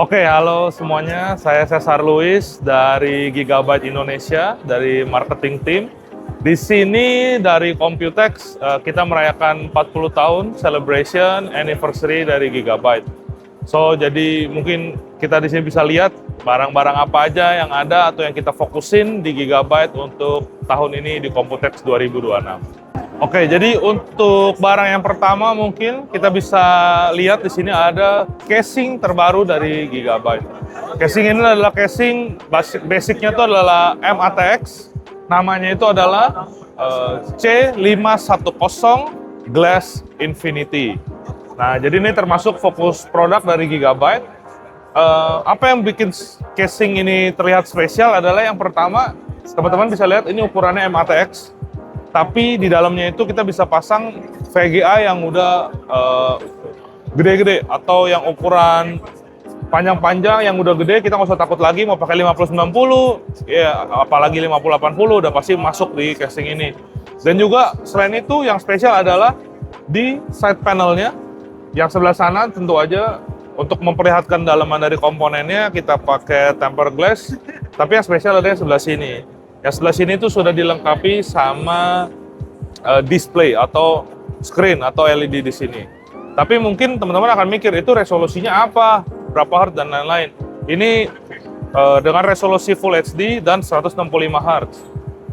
Oke, halo semuanya. Saya Cesar Luis dari Gigabyte Indonesia, dari marketing team. Di sini dari Computex, kita merayakan 40 tahun celebration anniversary dari Gigabyte. So, jadi mungkin kita di sini bisa lihat barang-barang apa aja yang ada atau yang kita fokusin di Gigabyte untuk tahun ini di Computex 2026. Oke, jadi untuk barang yang pertama mungkin kita bisa lihat di sini ada casing terbaru dari Gigabyte. Casing ini adalah casing basicnya itu adalah MATX, namanya itu adalah C510 Glass Infinity. Nah, jadi ini termasuk fokus produk dari Gigabyte. Apa yang bikin casing ini terlihat spesial adalah yang pertama, teman-teman bisa lihat ini ukurannya MATX. Tapi di dalamnya itu kita bisa pasang VGA yang udah gede-gede atau yang ukuran panjang-panjang yang udah gede, kita nggak usah takut lagi mau pakai 5090, ya apalagi 5080 udah pasti masuk di casing ini. Dan juga selain itu yang spesial adalah di side panelnya yang sebelah sana tentu aja untuk memperlihatkan dalaman dari komponennya kita pakai tempered glass, tapi yang spesial ada yang sebelah sini. Yang sebelah sini itu sudah dilengkapi sama display atau screen atau LED di sini. Tapi mungkin teman-teman akan mikir itu resolusinya apa, berapa Hz dan lain-lain. Ini dengan resolusi Full HD dan 165 Hz.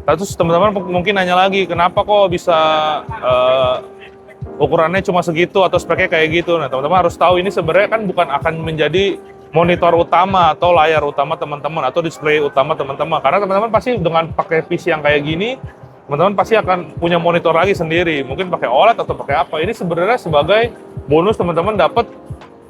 Terus teman-teman mungkin nanya lagi, kenapa kok bisa ukurannya cuma segitu atau speknya kayak gitu. Nah, teman-teman harus tahu ini sebenarnya kan bukan akan menjadi monitor utama atau layar utama teman-teman atau display utama teman-teman. Karena teman-teman pasti dengan pakai PC yang kayak gini, teman-teman pasti akan punya monitor lagi sendiri. Mungkin pakai OLED atau pakai apa. Ini sebenarnya sebagai bonus teman-teman dapat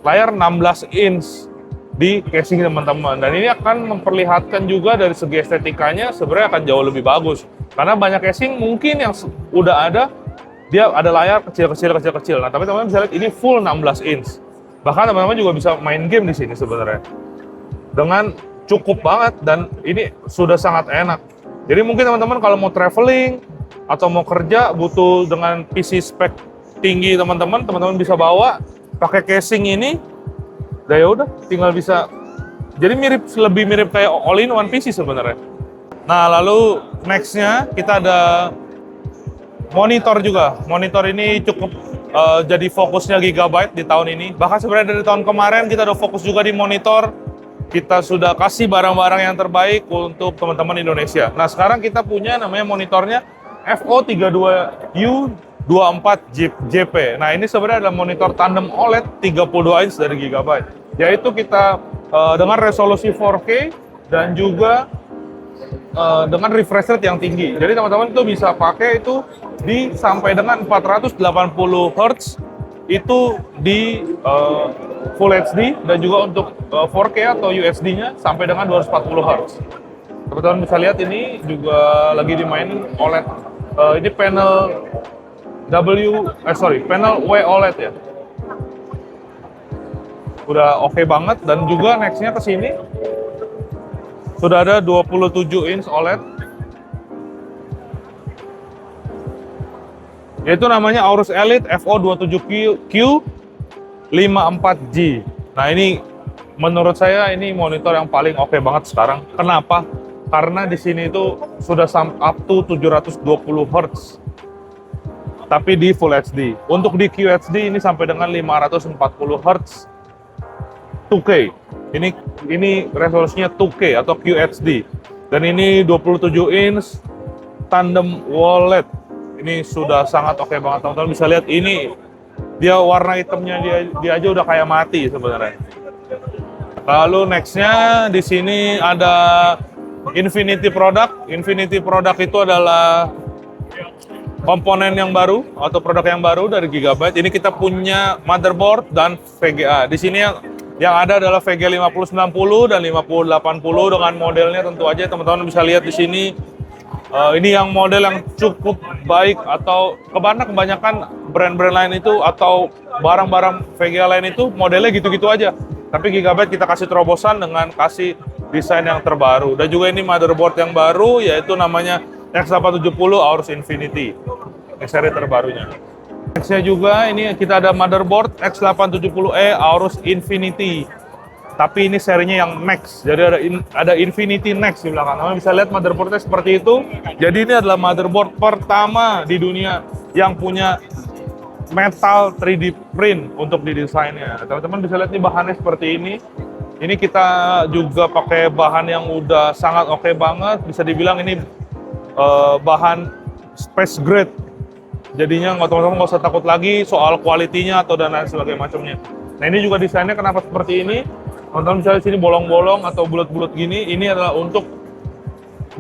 layar 16 inch di casing teman-teman. Dan ini akan memperlihatkan juga dari segi estetikanya sebenarnya akan jauh lebih bagus. Karena banyak casing mungkin yang udah ada, dia ada layar kecil-kecil. Nah, tapi teman-teman bisa lihat ini full 16 inch. Bahkan teman-teman juga bisa main game di sini sebenarnya. Dengan cukup banget dan ini sudah sangat enak. Jadi mungkin teman-teman kalau mau traveling atau mau kerja butuh dengan PC spek tinggi teman-teman bisa bawa pakai casing ini. Ya udah tinggal bisa. Jadi lebih mirip kayak all-in-one PC sebenarnya. Nah, lalu next-nya kita ada monitor juga. Monitor ini cukup jadi fokusnya Gigabyte di tahun ini. Bahkan sebenarnya dari tahun kemarin kita udah fokus juga di monitor. Kita sudah kasih barang-barang yang terbaik untuk teman-teman Indonesia. Nah, sekarang kita punya namanya monitornya FO32U24JP. Nah, ini sebenarnya adalah monitor tandem OLED 32 inch dari Gigabyte. Yaitu kita dengan resolusi 4K dan juga dengan refresh rate yang tinggi. Jadi teman-teman itu bisa pakai itu sampai dengan 480 Hz itu di Full HD dan juga untuk 4K atau UHD-nya sampai dengan 240 Hz. Teman-teman bisa lihat ini juga lagi dimainin OLED. Ini panel panel W OLED ya. Udah oke banget dan juga next-nya ke sini sudah ada 27 inch OLED. Yaitu namanya Aorus Elite FO27Q54G. Nah, ini menurut saya ini monitor yang paling oke banget sekarang. Kenapa? Karena di sini itu sudah up to 720 Hz. Tapi di Full HD. Untuk di QHD ini sampai dengan 540 Hz 2K. Ini resolusinya 2K atau QHD. Dan ini 27 inch tandem OLED. Ini sudah sangat oke banget, teman-teman bisa lihat ini dia warna hitamnya dia aja udah kayak mati sebenarnya. Lalu nextnya di sini ada Infinity product. Infinity product itu adalah komponen yang baru atau produk yang baru dari Gigabyte. Ini kita punya motherboard dan VGA. Di sini yang ada adalah VGA 5090 dan 5080 dengan modelnya tentu aja teman-teman bisa lihat di sini. Ini yang model yang cukup baik atau kebanyakan brand-brand lain itu atau barang-barang VGA lain itu modelnya gitu-gitu aja. Tapi Gigabyte kita kasih terobosan dengan kasih desain yang terbaru. Dan juga ini motherboard yang baru yaitu namanya X870 Aorus Infinity. Ini seri terbarunya. Next-nya juga ini kita ada motherboard X870E Aorus Infinity. tapi ini serinya yang Next. Jadi ada Infinity Next di belakang. Kalian bisa lihat motherboardnya seperti itu. Jadi ini adalah motherboard pertama di dunia yang punya metal 3D print untuk didesainnya. Teman-teman bisa lihat nih bahannya seperti ini. Ini kita juga pakai bahan yang udah sangat oke banget. Bisa dibilang ini bahan space grade. Jadinya teman-teman nggak usah takut lagi soal kualitinya atau dan lain sebagainya macamnya. Nah ini juga desainnya kenapa seperti ini? Teman-teman bisa lihat sini bolong-bolong atau bulat-bulat gini. Ini adalah untuk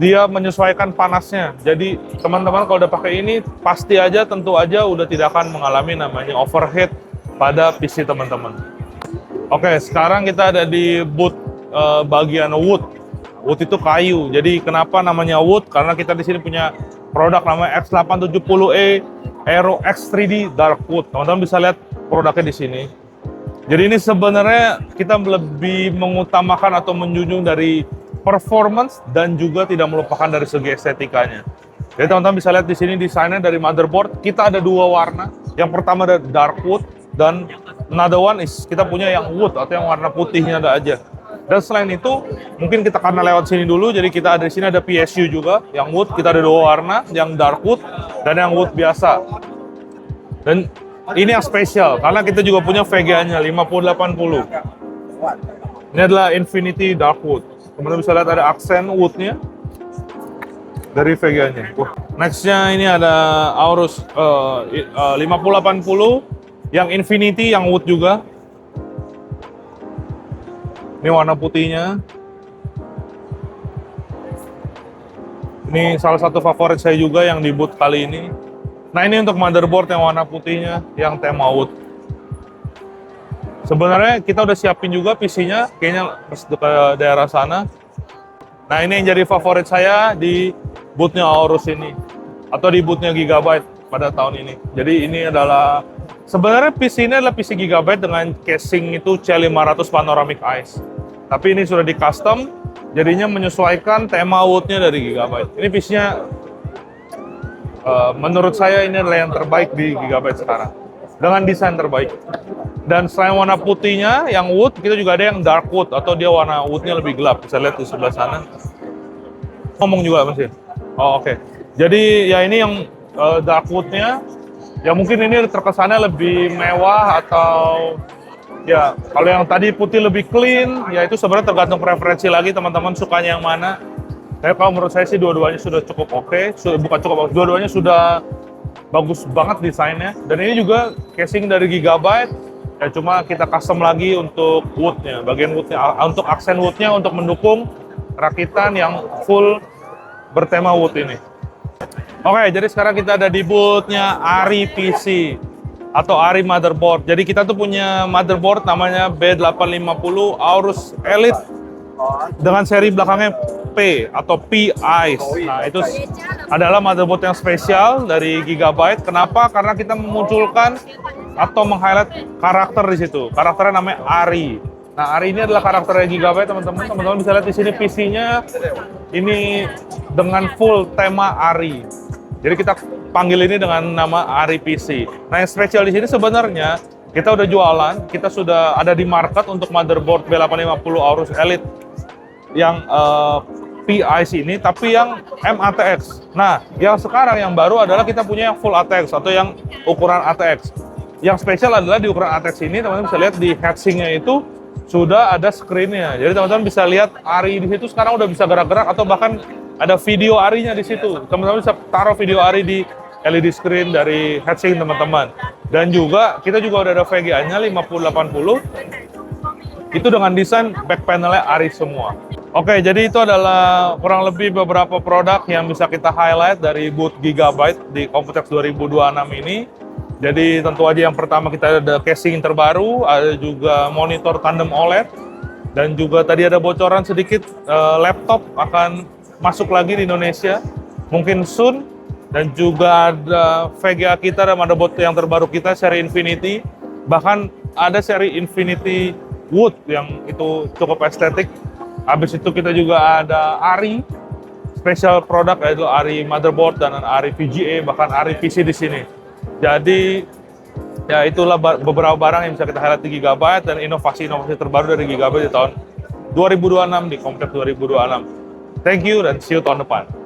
dia menyesuaikan panasnya. Jadi teman-teman kalau udah pakai ini pasti aja tentu aja udah tidak akan mengalami namanya overheat pada PC teman-teman. Oke, sekarang kita ada di booth bagian wood. Wood itu kayu. Jadi kenapa namanya wood? Karena kita di sini punya produk namanya X870E Aero X3D Dark Wood. Teman-teman bisa lihat produknya di sini. Jadi ini sebenarnya kita lebih mengutamakan atau menjunjung dari performance dan juga tidak melupakan dari segi estetikanya. Jadi teman-teman bisa lihat di sini desainnya dari motherboard. Kita ada dua warna. Yang pertama ada dark wood dan another one is kita punya yang wood atau yang warna putihnya ada aja. Dan selain itu mungkin kita karena lewat sini dulu, jadi kita ada di sini ada PSU juga yang wood. Kita ada dua warna, yang dark wood dan yang wood biasa. Dan ini yang spesial, karena kita juga punya VGA-nya 5080. Ini adalah Infinity Dark Wood. Kemudian bisa lihat ada aksen wood-nya dari VGA-nya. Next-nya ini ada Aorus 5080 yang Infinity, yang wood juga. Ini warna putihnya. Ini salah satu favorit saya juga yang di booth kali ini. Nah ini untuk motherboard yang warna putihnya, yang tema wood. Sebenarnya kita udah siapin juga PC-nya, kayaknya ke daerah sana. Nah ini yang jadi favorit saya di bootnya Aorus ini, atau di bootnya Gigabyte pada tahun ini. Jadi ini adalah, sebenarnya PC ini adalah PC Gigabyte dengan casing itu C500 Panoramic Ice. Tapi ini sudah di custom, jadinya menyesuaikan tema woodnya dari Gigabyte. Ini PC-nya menurut saya ini adalah yang terbaik di Gigabyte sekarang dengan desain terbaik. Dan selain warna putihnya yang wood, kita juga ada yang dark wood atau dia warna woodnya lebih gelap. Bisa lihat di sebelah sana. Ngomong juga masih. Oh oke. Jadi ya ini yang dark woodnya. Ya mungkin ini terkesannya lebih mewah atau ya kalau yang tadi putih lebih clean. Ya itu sebenarnya tergantung preferensi lagi teman-teman sukanya yang mana. Tapi kalau menurut saya sih dua-duanya sudah cukup oke. Bukan cukup, dua-duanya sudah bagus banget desainnya. Dan ini juga casing dari Gigabyte. Ya cuma kita custom lagi untuk woodnya, bagian woodnya, untuk aksen woodnya untuk mendukung rakitan yang full bertema wood ini. Oke, jadi sekarang kita ada di boothnya Ari PC atau Ari Motherboard. Jadi kita tuh punya motherboard namanya B850 Aorus Elite dengan seri belakangnya P atau PICE. Nah, itu adalah motherboard yang spesial dari Gigabyte. Kenapa? Karena kita memunculkan atau meng-highlight karakter di situ. Karakternya namanya Ari. Nah, Ari ini adalah karakternya Gigabyte, teman-teman. Teman-teman bisa lihat di sini PC-nya ini dengan full tema Ari. Jadi kita panggil ini dengan nama Ari PC. Nah, yang spesial di sini sebenarnya kita udah jualan, kita sudah ada di market untuk motherboard B850 Aorus Elite yang PICE ini, tapi yang MATX. Nah, yang sekarang yang baru adalah kita punya yang full ATX atau yang ukuran ATX. Yang spesial adalah di ukuran ATX ini, teman-teman bisa lihat di heatsinknya itu sudah ada screen-nya. Jadi teman-teman bisa lihat Ari di situ sekarang udah bisa gerak-gerak atau bahkan ada video Ari-nya di situ. Teman-teman bisa taruh video Ari di LED screen dari heatsink teman-teman. Dan juga kita juga udah ada VGA-nya 5080. Itu dengan desain back panel-nya Ari semua. Oke, jadi itu adalah kurang lebih beberapa produk yang bisa kita highlight dari booth Gigabyte di Computex 2026 ini. Jadi tentu aja yang pertama kita ada casing terbaru, ada juga monitor tandem OLED, dan juga tadi ada bocoran sedikit laptop akan masuk lagi di Indonesia, mungkin soon. Dan juga ada VGA kita dan motherboard yang terbaru kita seri Infinity, bahkan ada seri Infinity Wood yang itu cukup estetik. Habis itu kita juga ada Ari special product, yaitu Ari motherboard dan Ari VGA, bahkan Ari PC di sini. Jadi Ya, itulah beberapa barang yang bisa kita highlight di Gigabyte dan inovasi-inovasi terbaru dari Gigabyte di tahun 2026 di Komplek 2026. Thank you dan see you tahun depan.